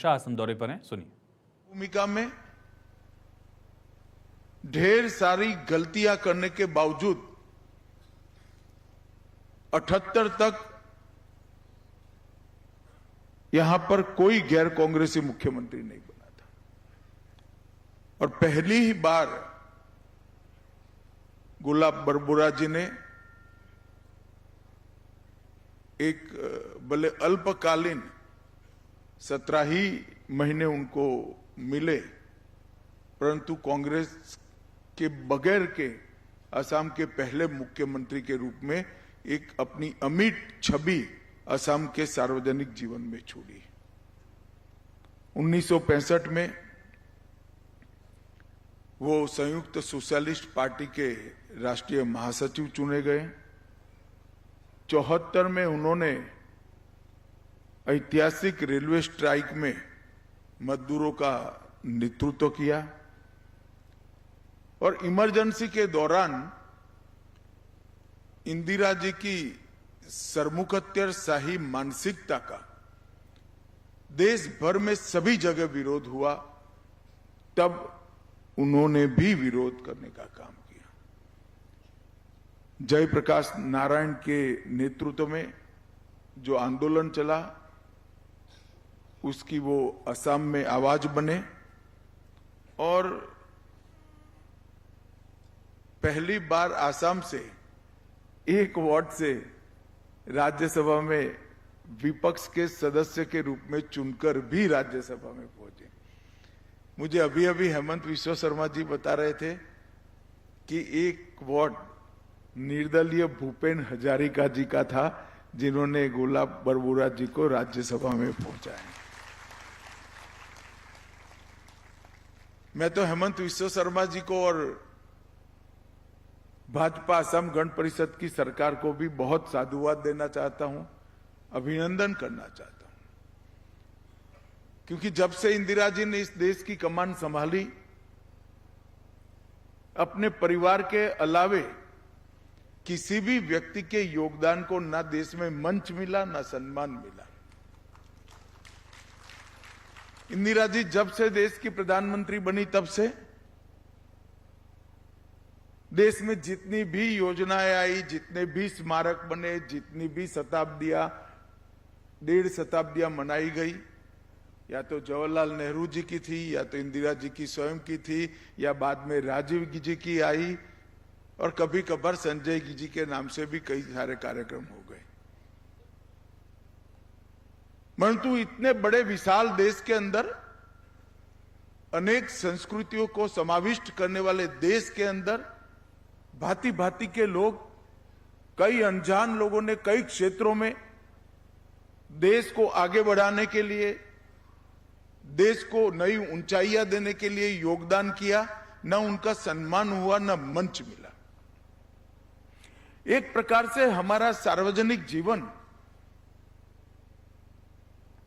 शासन दौरे पर हैं, सुनिए। भूमिका में ढेर सारी गलतियां करने के बावजूद 78 तक यहां पर कोई गैर कांग्रेसी मुख्यमंत्री नहीं बना था और पहली ही बार गुलाब बरबुरा जी ने एक भले अल्पकालीन 17 ही महीने उनको मिले, परंतु कांग्रेस के बगैर के असम के पहले मुख्यमंत्री के रूप में एक अपनी अमिट छवि असम के सार्वजनिक जीवन में छोड़ी। 1965 में वो संयुक्त सोशलिस्ट पार्टी के राष्ट्रीय महासचिव चुने गए। 74 में उन्होंने ऐतिहासिक रेलवे स्ट्राइक में मजदूरों का नेतृत्व किया और इमरजेंसी के दौरान इंदिरा जी की सरमुखत्यारशाही मानसिकता का देश भर में सभी जगह विरोध हुआ, तब उन्होंने भी विरोध करने का काम किया। जयप्रकाश नारायण के नेतृत्व में जो आंदोलन चला, उसकी वो असम में आवाज बने और पहली बार असम से एक वार्ड से राज्यसभा में विपक्ष के सदस्य के रूप में चुनकर भी राज्यसभा में पहुंचे। मुझे अभी अभी हेमंत विश्व शर्मा जी बता रहे थे कि एक वार्ड निर्दलीय भूपेन हजारिका जी का था, जिन्होंने गुलाब बरबुरा जी को राज्यसभा में पहुंचाया। मैं तो हेमंत विश्व शर्मा जी को और भाजपा असम गण परिषद की सरकार को भी बहुत साधुवाद देना चाहता हूं, अभिनंदन करना चाहता हूं, क्योंकि जब से इंदिरा जी ने इस देश की कमान संभाली, अपने परिवार के अलावे किसी भी व्यक्ति के योगदान को ना देश में मंच मिला, ना सम्मान मिला। इंदिरा जी जब से देश की प्रधानमंत्री बनी, तब से देश में जितनी भी योजनाएं आई, जितने भी स्मारक बने, जितनी भी शताब्दियां, 1.5 शताब्दियां मनाई गई, या तो जवाहरलाल नेहरू जी की थी, या तो इंदिरा जी की स्वयं की थी, या बाद में राजीव जी की आई, और कभी कभार संजय जी के नाम से भी कई सारे कार्यक्रम हो गए। परंतु इतने बड़े विशाल देश के अंदर, अनेक संस्कृतियों को समाविष्ट करने वाले देश के अंदर भांति भांति के लोग, कई अनजान लोगों ने कई क्षेत्रों में देश को आगे बढ़ाने के लिए, देश को नई ऊंचाइयां देने के लिए योगदान किया। न उनका सम्मान हुआ, न मंच मिला। एक प्रकार से हमारा सार्वजनिक जीवन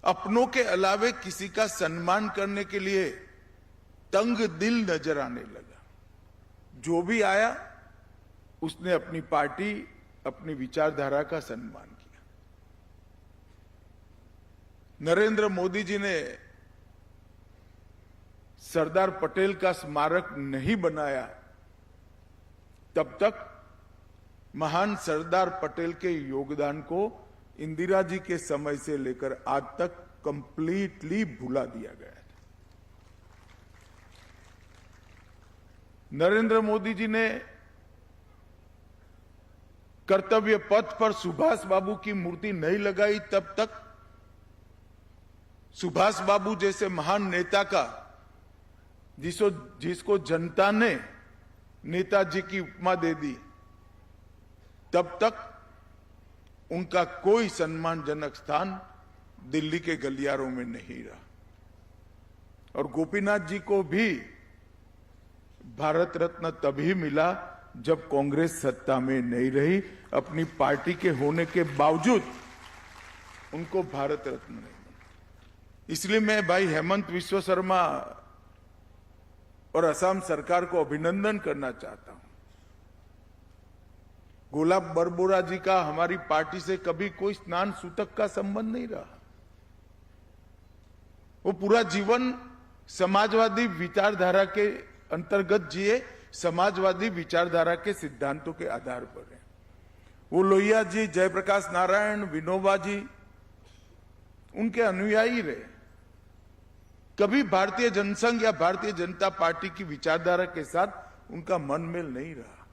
अपनों के अलावे किसी का सम्मान करने के लिए तंग दिल नजर आने लगा। जो भी आया उसने अपनी पार्टी, अपनी विचारधारा का सम्मान किया। नरेंद्र मोदी जी ने सरदार पटेल का स्मारक नहीं बनाया, तब तक महान सरदार पटेल के योगदान को इंदिरा जी के समय से लेकर आज तक कंप्लीटली भुला दिया गया है। नरेंद्र मोदी जी ने कर्तव्य पथ पर सुभाष बाबू की मूर्ति नहीं लगाई, तब तक सुभाष बाबू जैसे महान नेता का, जिसको जनता ने नेताजी की उपमा दे दी, तब तक उनका कोई सम्मानजनक स्थान दिल्ली के गलियारों में नहीं रहा। और गोपीनाथ जी को भी भारत रत्न तभी मिला जब कांग्रेस सत्ता में नहीं रही। अपनी पार्टी के होने के बावजूद उनको भारत रत्न नहीं मिला। इसलिए मैं भाई हेमंत विश्व शर्मा और असम सरकार को अभिनंदन करना चाहता हूं। गुलाब बरबुरा जी का हमारी पार्टी से कभी कोई स्नान सूतक का संबंध नहीं रहा। वो पूरा जीवन समाजवादी विचारधारा के अंतर्गत जिए, समाजवादी विचारधारा के सिद्धांतों के आधार पर है। वो लोहिया जी, जयप्रकाश नारायण, विनोबा जी उनके अनुयायी रहे। कभी भारतीय जनसंघ या भारतीय जनता पार्टी की विचारधारा के साथ उनका मनमेल नहीं रहा।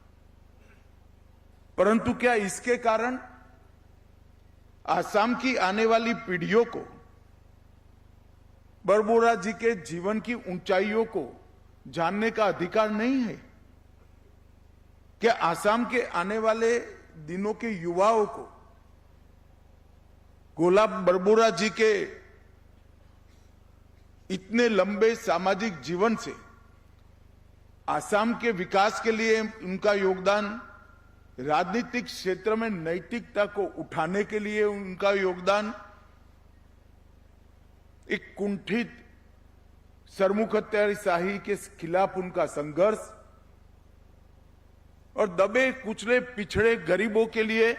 परंतु क्या इसके कारण आसाम की आने वाली पीढ़ियों को बरबोरा जी के जीवन की ऊंचाइयों को जानने का अधिकार नहीं है? क्या आसाम के आने वाले दिनों के युवाओं को गोला बरबोरा जी के इतने लंबे सामाजिक जीवन से आसाम के विकास के लिए उनका योगदान, राजनीतिक क्षेत्र में नैतिकता को उठाने के लिए उनका योगदान, एक कुंठित सरमुखत्यारशाही के खिलाफ उनका संघर्ष और दबे कुचले पिछड़े गरीबों के लिए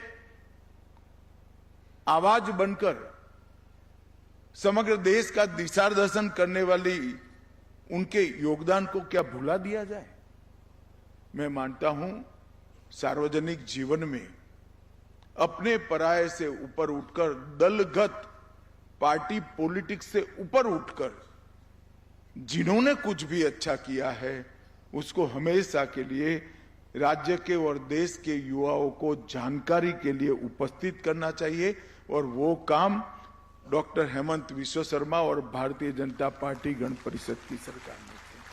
आवाज बनकर समग्र देश का दिशादर्शन करने वाली उनके योगदान को क्या भुला दिया जाए? मैं मानता हूं सार्वजनिक जीवन में अपने पराये से ऊपर उठकर, दलगत पार्टी पॉलिटिक्स से ऊपर उठकर जिन्होंने कुछ भी अच्छा किया है उसको हमेशा के लिए राज्य के और देश के युवाओं को जानकारी के लिए उपस्थित करना चाहिए। और वो काम डॉक्टर हेमंत विश्व शर्मा और भारतीय जनता पार्टी गण परिषद की सरकार ने किया।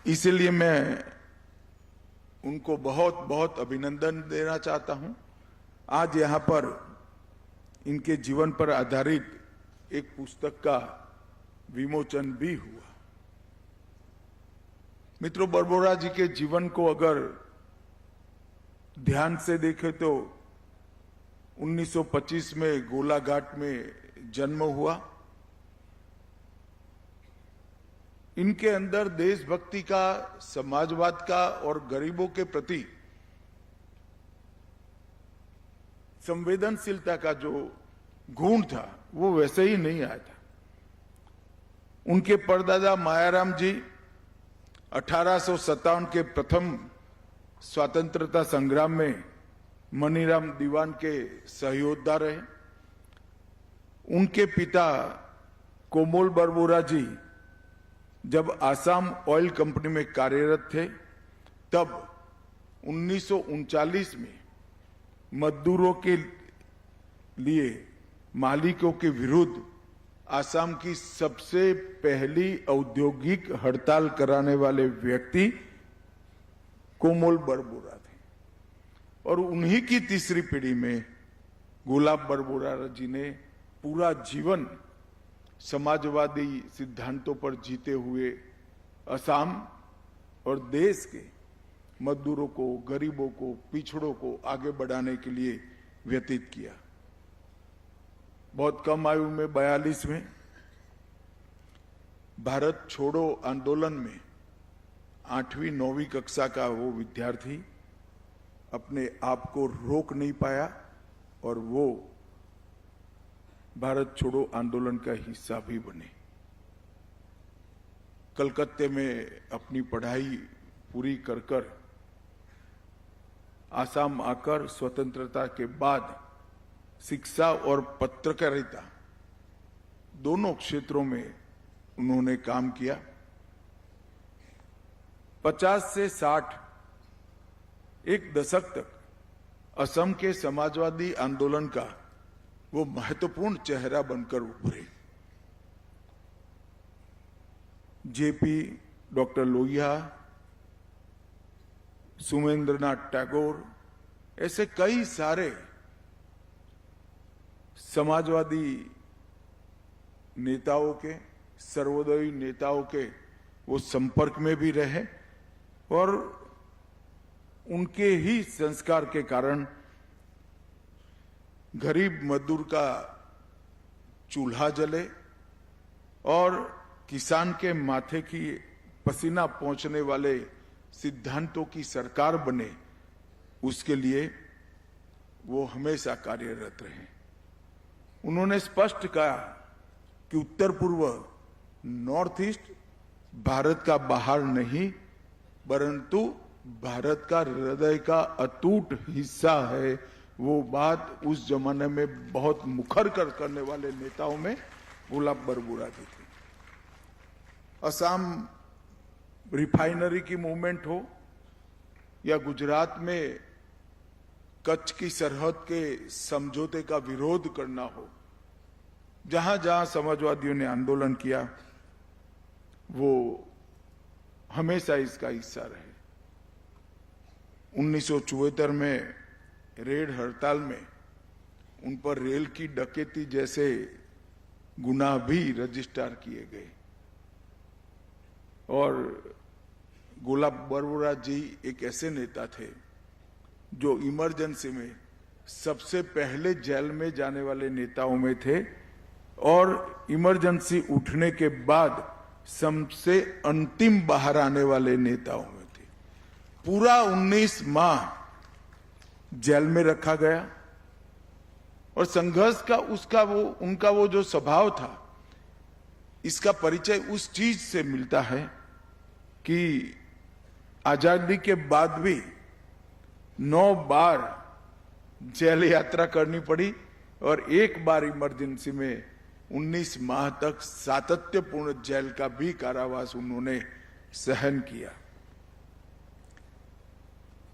इसलिए मैं उनको बहुत बहुत अभिनंदन देना चाहता हूं। आज यहां पर इनके जीवन पर आधारित एक पुस्तक का विमोचन भी हुआ। मित्रों, बरबोरा जी के जीवन को अगर ध्यान से देखें तो 1925 में गोलाघाट में जन्म हुआ। इनके अंदर देशभक्ति का, समाजवाद का और गरीबों के प्रति संवेदनशीलता का जो गुण था वो वैसे ही नहीं आया था। उनके परदादा मायाराम जी 1857 के प्रथम स्वतंत्रता संग्राम में मनीराम दीवान के सहयोद्धा रहे। उनके पिता कोमोल बरबोरा जी जब आसाम ऑयल कंपनी में कार्यरत थे तब 1939 में मजदूरों के लिए मालिकों के विरुद्ध आसाम की सबसे पहली औद्योगिक हड़ताल कराने वाले व्यक्ति कोमोल बरबोरा थे। और उन्हीं की तीसरी पीढ़ी में गुलाब बरबोरा जी ने पूरा जीवन समाजवादी सिद्धांतों पर जीते हुए असम और देश के मजदूरों को, गरीबों को, पिछड़ों को आगे बढ़ाने के लिए व्यतीत किया। बहुत कम आयु में 42 में भारत छोड़ो आंदोलन में 8वीं 9वीं कक्षा का वो विद्यार्थी अपने आप को रोक नहीं पाया और वो भारत छोड़ो आंदोलन का हिस्सा भी बने। कलकत्ते में अपनी पढ़ाई पूरी कर आसाम आकर स्वतंत्रता के बाद शिक्षा और पत्रकारिता दोनों क्षेत्रों में उन्होंने काम किया। 50 से 60 एक दशक तक असम के समाजवादी आंदोलन का वो महत्वपूर्ण चेहरा बनकर उभरे। जेपी, डॉक्टर लोहिया, सुमेंद्रनाथ टैगोर ऐसे कई सारे समाजवादी नेताओं के, सर्वोदयी नेताओं के वो संपर्क में भी रहे और उनके ही संस्कार के कारण गरीब मजदूर का चूल्हा जले और किसान के माथे की पसीना पहुंचने वाले सिद्धांतों की सरकार बने, उसके लिए वो हमेशा कार्यरत रहे। उन्होंने स्पष्ट कहा कि उत्तर पूर्व नॉर्थ ईस्ट भारत का बाहर नहीं परंतु भारत का हृदय का अटूट हिस्सा है। वो बात उस जमाने में बहुत मुखर करने वाले नेताओं में गुलाब बरबुरा की थी। असम रिफाइनरी की मूवमेंट हो या गुजरात में कच्छ की सरहद के समझौते का विरोध करना हो, जहां जहां समाजवादियों ने आंदोलन किया वो हमेशा इसका हिस्सा रहे। 1974 में रेड हड़ताल में उन पर रेल की डकैती जैसे गुनाह भी रजिस्टर किए गए और गुलाब बरबुरा जी एक ऐसे नेता थे जो इमरजेंसी में सबसे पहले जेल में जाने वाले नेताओं में थे और इमरजेंसी उठने के बाद सबसे अंतिम बाहर आने वाले नेताओं में थे। पूरा 19 माह जेल में रखा गया और संघर्ष का उनका वो जो स्वभाव था, इसका परिचय उस चीज से मिलता है कि आजादी के बाद भी 9 बार जेल यात्रा करनी पड़ी और एक बार इमरजेंसी में 19 माह तक सातत्यपूर्ण जेल का भी कारावास उन्होंने सहन किया।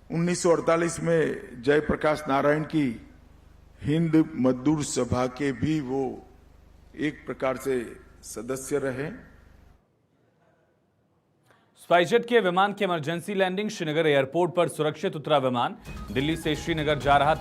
1948 में जयप्रकाश नारायण की हिंद मजदूर सभा के भी वो एक प्रकार से सदस्य रहे। स्पाइसजेट के विमान की इमरजेंसी लैंडिंग, श्रीनगर एयरपोर्ट पर सुरक्षित उतरा विमान। दिल्ली से श्रीनगर जा रहा था